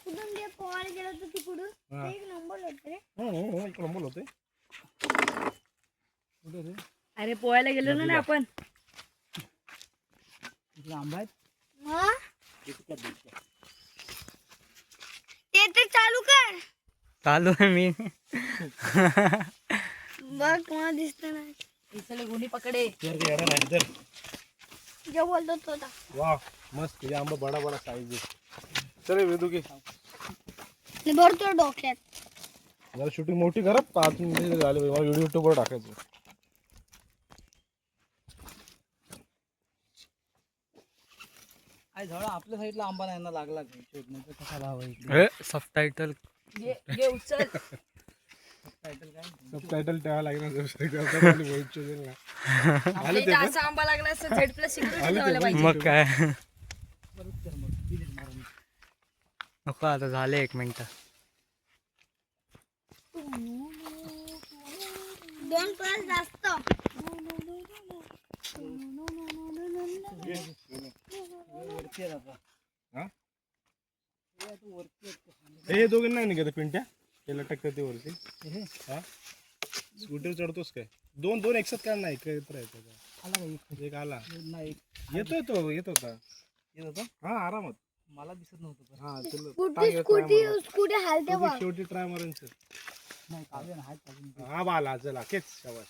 कुठून ते पोहायला गेलो तर तिकडून एक नंबर होते रे. एक नंबर होते. अरे पोहायला गेलो ना आपण. आंबा आहेत. ते तर चालू कर. चालू आहे मी. बघ मला दिसत नाही. इसले गुणी पकडे. जो बोलतो तो था. वाह मस्त ये आंबा बड़ा बड़ा साइज आहे. चले वेदू की भरतो डोक्यात. जरा शूटिंग मोठी करा 5 मिनिटं झाले. मला व्हिडिओ युट्यूबवर टाकायचं. आई झोळा आपल्या साईडला आंबा नाही ना लागला शोधण्याचा कसा भाव आहे. सबटायटल घे उचल. सबटायटल ठेवा लागणार. असा आंबा लागला असं Z+ सिक्युरिटी ठेवायला पाहिजे. मग काय नको आता झाले 1 मिनिट. 2 तास जास्त. हे दोघं नाही निघत पिंट्या. ते लटकतात ते वरती. हा स्कूटर चढतोस काय? दोन एकसाथ काय नाही एकत्र आहे. एक आला येतोय तो येत होता. हा आरामात. मला दिसत नव्हतं. हा स्कूटी हालते बघ. शेवटी ट्राय मारायचं. नाही काढले ना हात. हा बाला चला केच शाबास.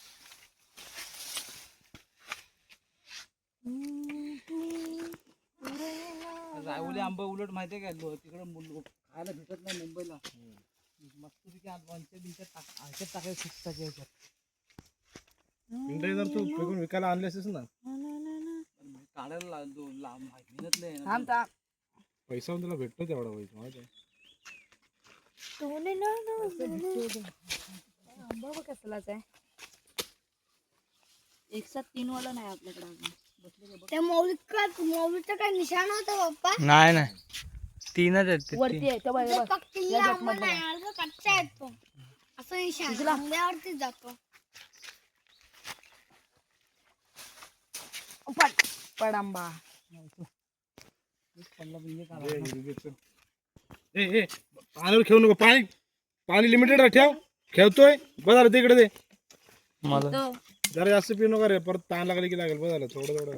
रायवली आंबा उलट माहितीये का तिकडे खायला भेटत नाही मुंबईला. मस्तपैकी आंब्याच्या टाकायचं शिकताच्या ह्याच्यात. पिंट्या जर तू फेकून विकायला आणले असतेस ना काढायला मेहनत नाही. पैसा तुला भेटतो तेवढा पैसा माहिती आहे. आंबा बघ कसलाच आहे. 1-3 वाला नाही आपल्याकडे अजून. त्या मौलीचं काय निशाण होतं पप्पा. नाही 3च आहेत. वरती आहे त्या बाजूला. पक्की आंबा नाही अर्ध कच्चा आहे तो. असं निशाण आंब्यावरतीच जातो. पड आंबा. पाण्यावर खेळू नको. पाणी लिमिटेड ठेव. खेळतोय बघा तिकडे दे. मला जरा जास्त पिऊ नका रे. परत ताण लागली की लागेल. बघा थोडं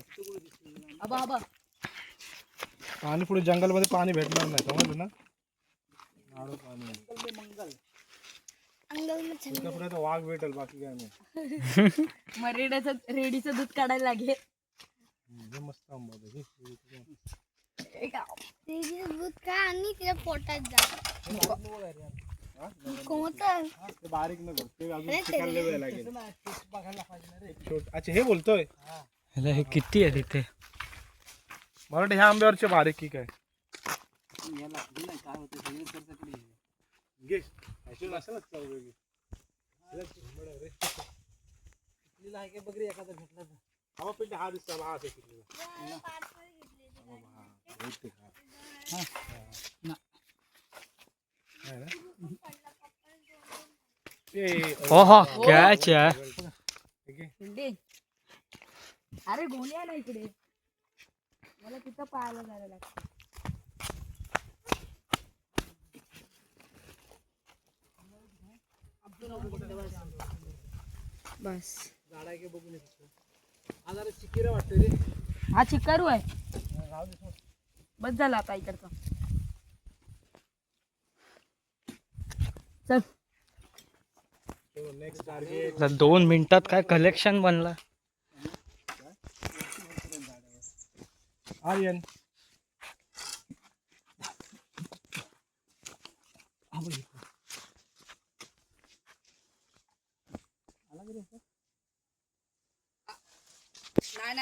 पाणी पुढे जंगलमध्ये पाणी भेटणार नाही समजलं ना. पुढे तर वाघ भेटेल बाकी काय नाही. मग रेडीचं दूध काढायला लागेल. मस्त आंबा दूध का आणि तिला पोटात जा. कोमल बारीक नको ते अजून शिकायला वेळ लागेल. अच्छा हे बोलतोय. हे किती आहे तिथे. मला वाटतं ह्या आंब्यावरचे बारीक की काय घे असेल बघरी एखादा भेटला तर. हा पिंट्या हा दिसतो. हा ओहो कॅच आहे. अरे गोणी आहे ना इकडे. मला तिथं पाहायला जायला लागतं. बस झाड आहे की बघून येतो. हा जरा चिकिरा वाटतं रे. हा चिकारू आहे. बस झाला आता इकडचा. चल 2 मिनिटात काय कलेक्शन बनला. आर्यन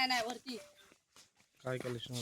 नाही वरती काय कलेक्शन